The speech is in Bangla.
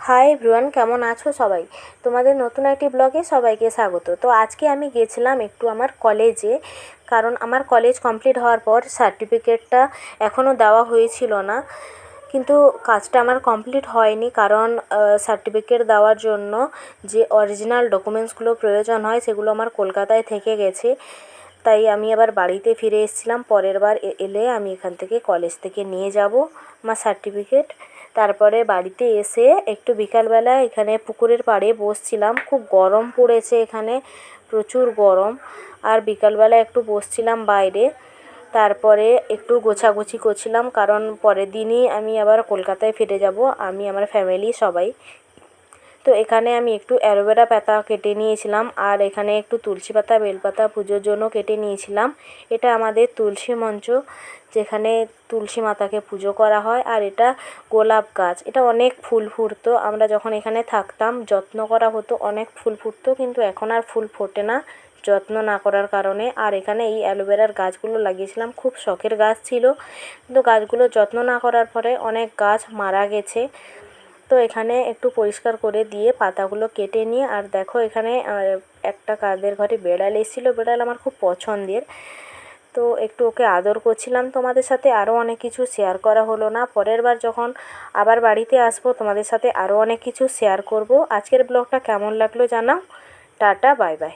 হাই এভরিওয়ান, কেমন আছো সবাই? তোমাদের নতুন একটি ব্লগে সবাইকে স্বাগত। তো আজকে আমি গেছিলাম একটু আমার কলেজে, কারণ আমার কলেজ কমপ্লিট হওয়ার পর সার্টিফিকেটটা এখনও দেওয়া হয়েছিল না। কিন্তু কাজটা আমার কমপ্লিট হয়নি, কারণ সার্টিফিকেট দেওয়ার জন্য যে অরিজিনাল ডকুমেন্টসগুলো প্রয়োজন হয় সেগুলো আমার কলকাতায় থেকে গেছে। তাই আমি আবার বাড়িতে ফিরে এসেছিলাম। পরের বার এলে আমি এখান থেকে কলেজ থেকে নিয়ে যাব আমার সার্টিফিকেট। তারপরে বাড়িতে এসে একটু বিকালবেলা এখানে পুকুরের পাড়ে বসছিলাম। খুব গরম পড়েছে এখানে, প্রচুর গরম। আর বিকালবেলা একটু বসছিলাম বাইরে। তারপরে একটু গোছাগুছি করছিলাম, কারণ পরের দিনই আমি আবার কলকাতায় ফিরে যাব, আমি আমার ফ্যামিলি সবাই। তো এখানে আমি একটু অ্যালোভেরা পাতা কেটে নিয়েছিলাম, আর এখানে একটু তুলসী পাতা বেলপাতা পুজোর জন্য কেটে নিয়েছিলাম। এটা আমাদের তুলসী মঞ্চ, যেখানে তুলসী মাতাকে পুজো করা হয়। আর এটা গোলাপ গাছ, এটা অনেক ফুল ফুটতো। আমরা যখন এখানে থাকতাম যত্ন করা হতো, অনেক ফুল ফুটতো, কিন্তু এখন আর ফুল ফোটে না যত্ন না করার কারণে। আর এখানে এই অ্যালোভেরার গাছগুলো লাগিয়েছিলাম, খুব শখের গাছ ছিল, কিন্তু গাছগুলো যত্ন না করার পরে অনেক গাছ মারা গেছে। তো এখানে একটু পরিষ্কার করে দিয়ে পাতাগুলো কেটে নিয়ে, আর দেখো এখানে একটা কাদের ঘরে বেড়াল এসেছিলো। বেড়াল আমার খুব পছন্দের, তো একটু ওকে আদর করছিলাম। তোমাদের সাথে আরও অনেক কিছু শেয়ার করা হলো না। পরের বার যখন আবার বাড়িতে আসবো তোমাদের সাথে আরও অনেক কিছু শেয়ার করব। আজকের ব্লগটা কেমন লাগলো জানাও। Tata, bye bye.